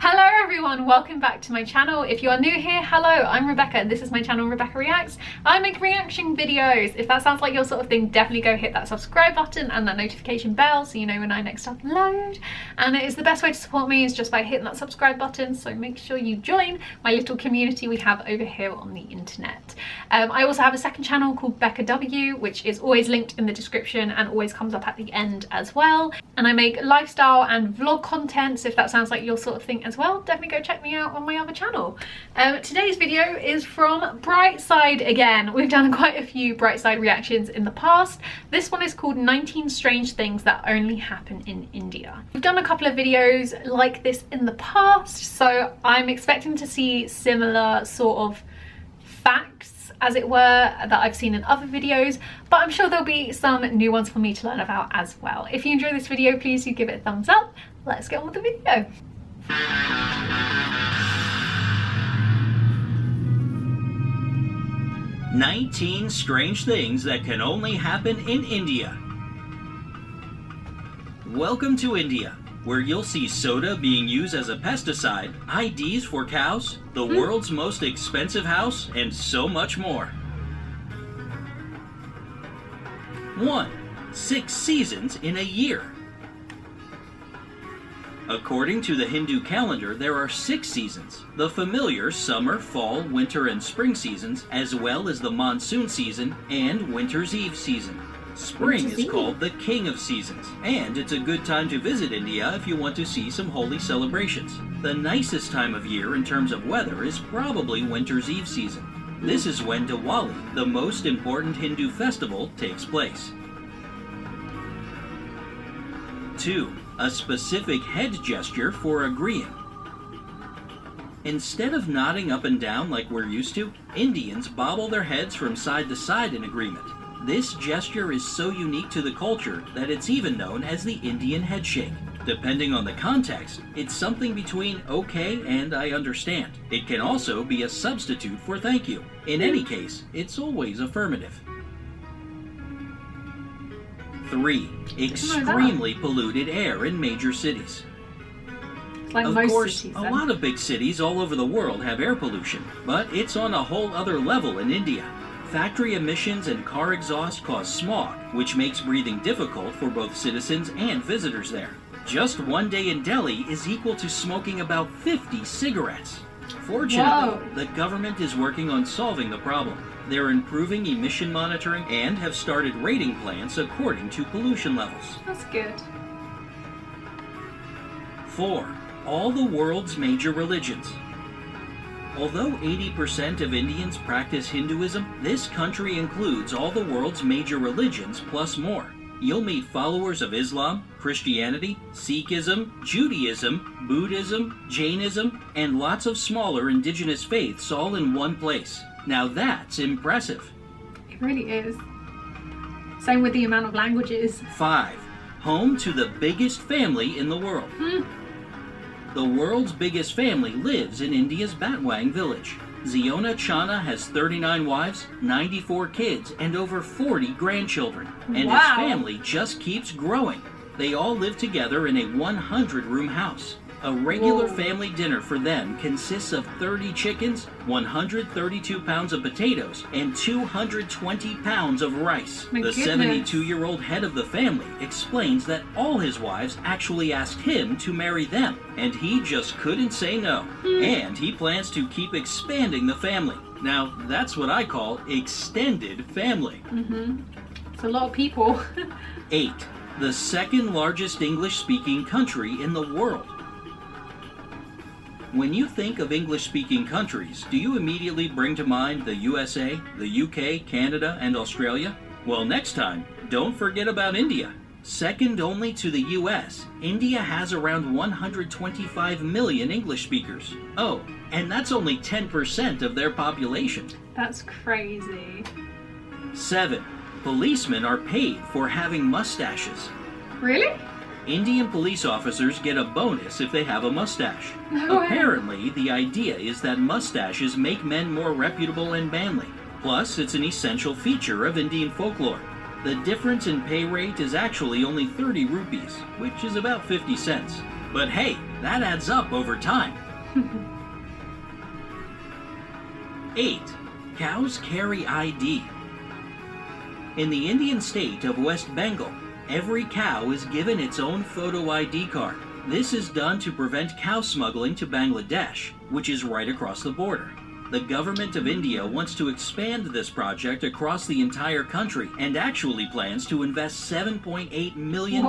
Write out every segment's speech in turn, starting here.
Hello everyone, welcome back to my channel. If you are new here, hello, I'm Rebecca and this is my channel Rebecca Reacts. I make reaction videos. If that sounds like your sort of thing, definitely go hit that subscribe button and that notification bell so you know when I next upload. And it is the best way to support me is just by hitting that subscribe button, so make sure you join my little community we have over here on the internet. I also have a second channel called Becca W, which is always linked in the description and always comes up at the end as well. And I make lifestyle and vlog content, so if that sounds like your sort of thing as well, definitely go check me out on my other channel. Today's video is from Brightside again. We've done quite a few Brightside reactions in the past. This one is called 19 Strange Things That Only Happen in India. We've done a couple of videos like this in the past, so I'm expecting to see similar sort of facts, as it were, that I've seen in other videos, but I'm sure there'll be some new ones for me to learn about as well. If you enjoy this video, please do give it a thumbs up. Let's get on with the video. 19 strange things that can only happen in India. Welcome to India, where you'll see soda being used as a pesticide, IDs for cows, the world's most expensive house, and so much more. 1. 6 seasons in a year. According to the Hindu calendar, there are 6 seasons. The familiar summer, fall, winter, and spring seasons, as well as the monsoon season and winter's eve season. Spring is called the king of seasons, and it's a good time to visit India if you want to see some holy celebrations. The nicest time of year in terms of weather is probably winter's eve season. This is when Diwali, the most important Hindu festival, takes place. 2. A specific head gesture for agreeing. Instead of nodding up and down like we're used to, Indians bobble their heads from side to side in agreement. This gesture is so unique to the culture that it's even known as the Indian headshake. Depending on the context, it's something between okay and I understand. It can also be a substitute for thank you. In any case, it's always affirmative. 3. Extremely polluted air in major cities. Like of most course, cities, a lot of big cities all over the world have air pollution, but it's on a whole other level in India. Factory emissions and car exhaust cause smog, which makes breathing difficult for both citizens and visitors there. Just one day in Delhi is equal to smoking about 50 cigarettes. Fortunately, the government is working on solving the problem. They're improving emission monitoring and have started rating plants according to pollution levels. That's good. 4. All the world's major religions. Although 80% of Indians practice Hinduism, this country includes all the world's major religions plus more. You'll meet followers of Islam, Christianity, Sikhism, Judaism, Buddhism, Jainism, and lots of smaller indigenous faiths all in one place. Now that's impressive. It really is. Same with the amount of languages. 5. Home to the biggest family in the world. The world's biggest family lives in India's Batwang village. Ziona Chana has 39 wives, 94 kids, and over 40 grandchildren. And his family just keeps growing. They all live together in a 100-room house. A regular family dinner for them consists of 30 chickens, 132 pounds of potatoes, and 220 pounds of rice. The 72-year-old head of the family explains that all his wives actually asked him to marry them, and he just couldn't say no. And he plans to keep expanding the family. Now, that's what I call extended family. It's a lot of people. 8. The second largest English-speaking country in the world. When you think of English-speaking countries, do you immediately bring to mind the USA, the UK, Canada, and Australia? Well, next time, don't forget about India. Second only to the US, India has around 125 million English speakers. Oh, and that's only 10% of their population. That's crazy. 7. Policemen are paid for having mustaches. Really? Indian police officers get a bonus if they have a mustache. No way. Apparently, the idea is that mustaches make men more reputable and manly. Plus, it's an essential feature of Indian folklore. The difference in pay rate is actually only 30 rupees, which is about 50 cents. But hey, That adds up over time. 8. Cows carry ID. In the Indian state of West Bengal, every cow is given its own photo ID card. This is done to prevent cow smuggling to Bangladesh, which is right across the border. The government of India wants to expand this project across the entire country and actually plans to invest $7.8 million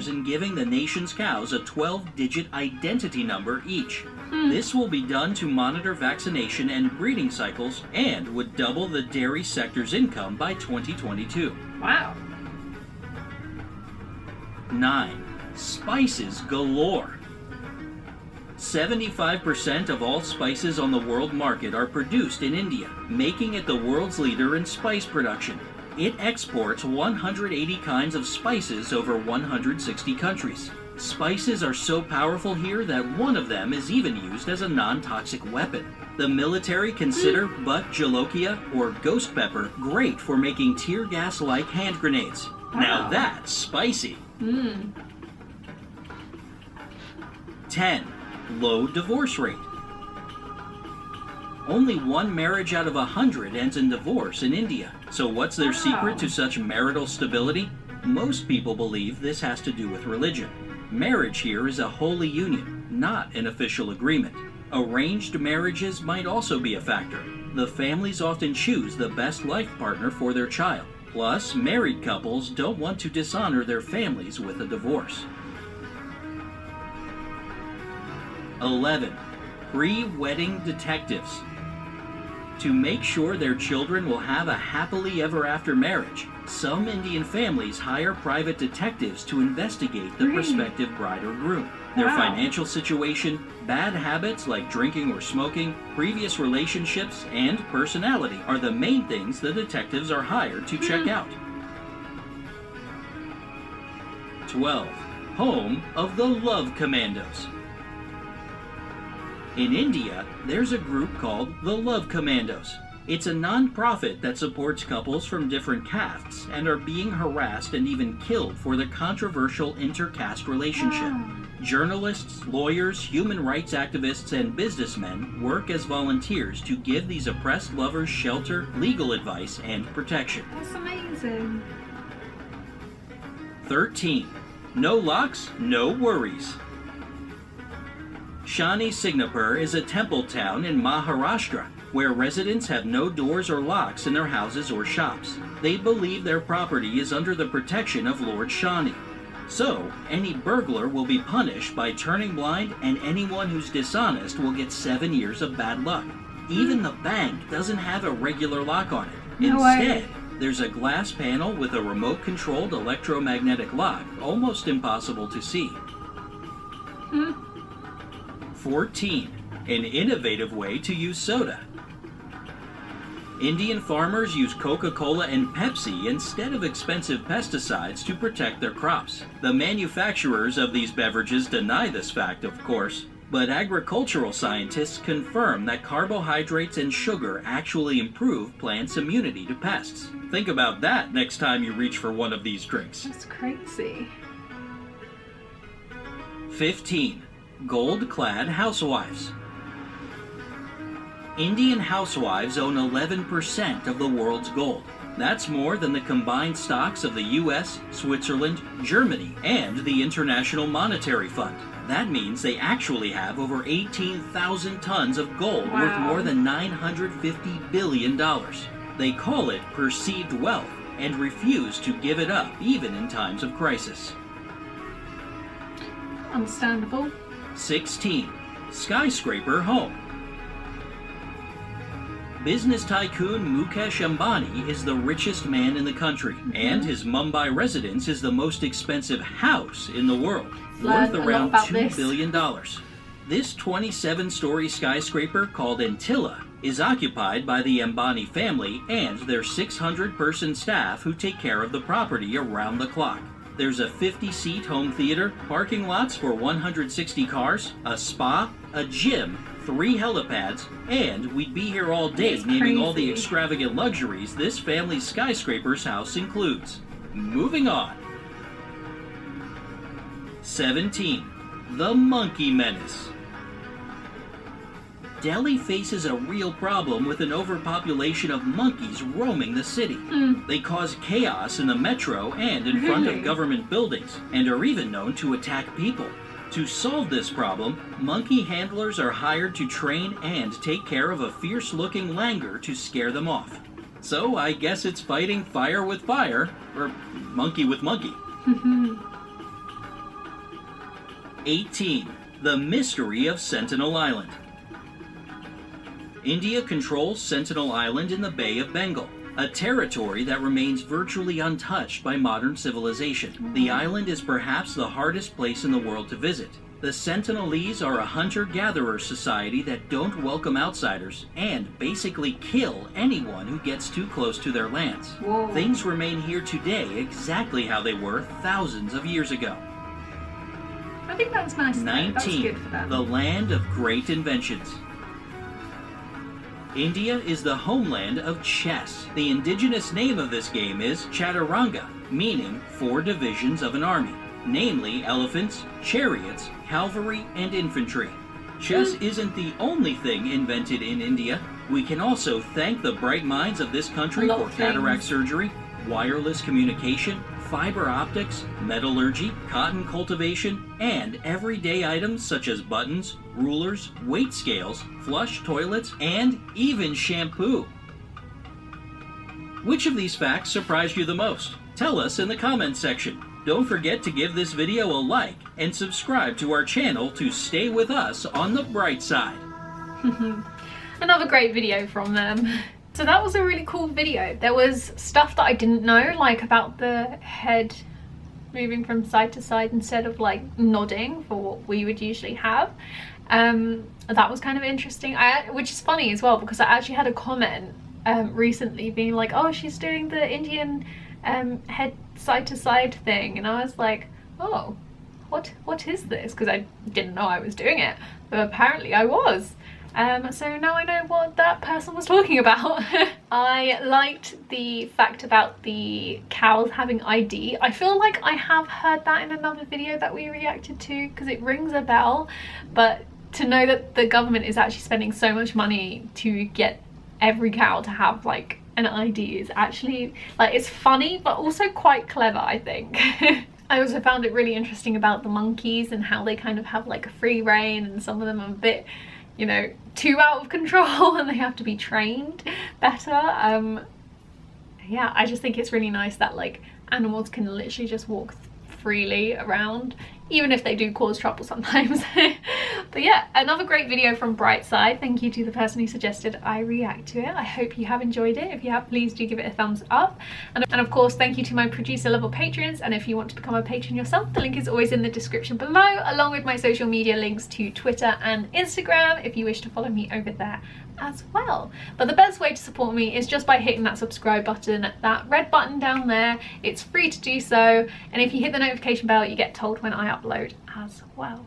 in giving the nation's cows a 12-digit identity number each. This will be done to monitor vaccination and breeding cycles and would double the dairy sector's income by 2022. Wow. 9. Spices galore. 75% of all spices on the world market are produced in India, making it the world's leader in spice production. It exports 180 kinds of spices over 160 countries. Spices are so powerful here that one of them is even used as a non-toxic weapon. The military consider butt jolokia, or ghost pepper, great for making tear gas-like hand grenades. Wow. Now that's spicy. 10. Low divorce rate. Only one marriage out of 100 ends in divorce in India. So what's their secret to such marital stability? Most people believe this has to do with religion. Marriage here is a holy union, not an official agreement. Arranged marriages might also be a factor. The families often choose the best life partner for their child. Plus, married couples don't want to dishonor their families with a divorce. 11. Pre-wedding detectives. To make sure their children will have a happily ever after marriage, some Indian families hire private detectives to investigate the prospective bride or groom. Their financial situation, bad habits like drinking or smoking, previous relationships, and personality are the main things the detectives are hired to check out. 12. Home of the Love Commandos. In India, there's a group called the Love Commandos. It's a non-profit that supports couples from different castes and are being harassed and even killed for their controversial inter-caste relationship. Journalists, lawyers, human rights activists, and businessmen work as volunteers to give these oppressed lovers shelter, legal advice, and protection. That's amazing. 13. No locks, no worries. Shani Signapur is a temple town in Maharashtra where residents have no doors or locks in their houses or shops. They believe their property is under the protection of Lord Shani. So, any burglar will be punished by turning blind, and anyone who's dishonest will get 7 years of bad luck. Even the bank doesn't have a regular lock on it. Instead, there's a glass panel with a remote-controlled electromagnetic lock, almost impossible to see. 14. An innovative way to use soda. Indian farmers use Coca-Cola and Pepsi instead of expensive pesticides to protect their crops. The manufacturers of these beverages deny this fact, of course, but agricultural scientists confirm that carbohydrates and sugar actually improve plants' immunity to pests. Think about that next time you reach for one of these drinks. That's crazy. 15. Gold-clad housewives. Indian housewives own 11% of the world's gold. That's more than the combined stocks of the US, Switzerland, Germany, and the International Monetary Fund. That means they actually have over 18,000 tons of gold worth more than $950 billion. They call it perceived wealth and refuse to give it up even in times of crisis. Understandable. 16. Skyscraper home. Business tycoon Mukesh Ambani is the richest man in the country, and his Mumbai residence is the most expensive house in the world, worth around $2 billion. This 27-story skyscraper called Antilla is occupied by the Ambani family and their 600-person staff who take care of the property around the clock. There's a 50-seat home theater, parking lots for 160 cars, a spa, a gym, 3 helipads, and we'd be here all day naming all the extravagant luxuries this family's skyscraper's house includes. Moving on. 17. the Monkey Menace. Delhi faces a real problem with an overpopulation of monkeys roaming the city. They cause chaos in the metro and in front of government buildings, and are even known to attack people. To solve this problem, monkey handlers are hired to train and take care of a fierce-looking langur to scare them off. So I guess it's fighting fire with fire, or monkey with monkey. 18. The Mystery of Sentinel Island. India controls Sentinel Island in the Bay of Bengal, a territory that remains virtually untouched by modern civilization. The island is perhaps the hardest place in the world to visit. The Sentinelese are a hunter-gatherer society that don't welcome outsiders and basically kill anyone who gets too close to their lands. Whoa. Things remain here today exactly how they were thousands of years ago. I think that's nice. 19. That's good for them. The Land of Great Inventions. India is the homeland of chess. The indigenous name of this game is Chaturanga, meaning 4 divisions of an army, namely elephants, chariots, cavalry, and infantry. Chess isn't the only thing invented in India. We can also thank the bright minds of this country for cataract surgery, wireless communication, fiber optics, metallurgy, cotton cultivation, and everyday items such as buttons, rulers, weight scales, flush toilets, and even shampoo. Which of these facts surprised you the most? Tell us in the comments section. Don't forget to give this video a like and subscribe to our channel to stay with us on the bright side. Another great video from them. So that was a really cool video. There was stuff that I didn't know, like about the head moving from side to side instead of like nodding for what we would usually have. That was kind of interesting, which is funny as well because I actually had a comment recently being like, oh, she's doing the Indian head side to side thing, and I was like, oh, what is this? Because I didn't know I was doing it, but apparently I was. So now I know what that person was talking about. I liked the fact about the cows having ID. I feel like I have heard that in another video that we reacted to because it rings a bell, but to know that the government is actually spending so much money to get every cow to have like an ID is actually like, it's funny but also quite clever, I think. I also found it really interesting about the monkeys and how they kind of have like a free reign, and some of them are a bit, you know, too out of control and they have to be trained better. Yeah, I just think it's really nice that like animals can literally just walk freely around, even if they do cause trouble sometimes. But yeah, another great video from Brightside. Thank you to the person who suggested I react to it. I hope you have enjoyed it. If you have, please do give it a thumbs up. And of course, thank you to my producer level patrons. And if you want to become a patron yourself, the link is always in the description below, along with my social media links to Twitter and Instagram if you wish to follow me over there as well. But the best way to support me is just by hitting that subscribe button, that red button down there. It's free to do so, and if you hit the notification bell, you get told when I upload as well.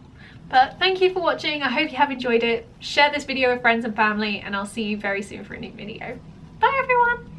But thank you for watching. I hope you have enjoyed it. Share this video with friends and family, and I'll see you very soon for a new video. Bye everyone.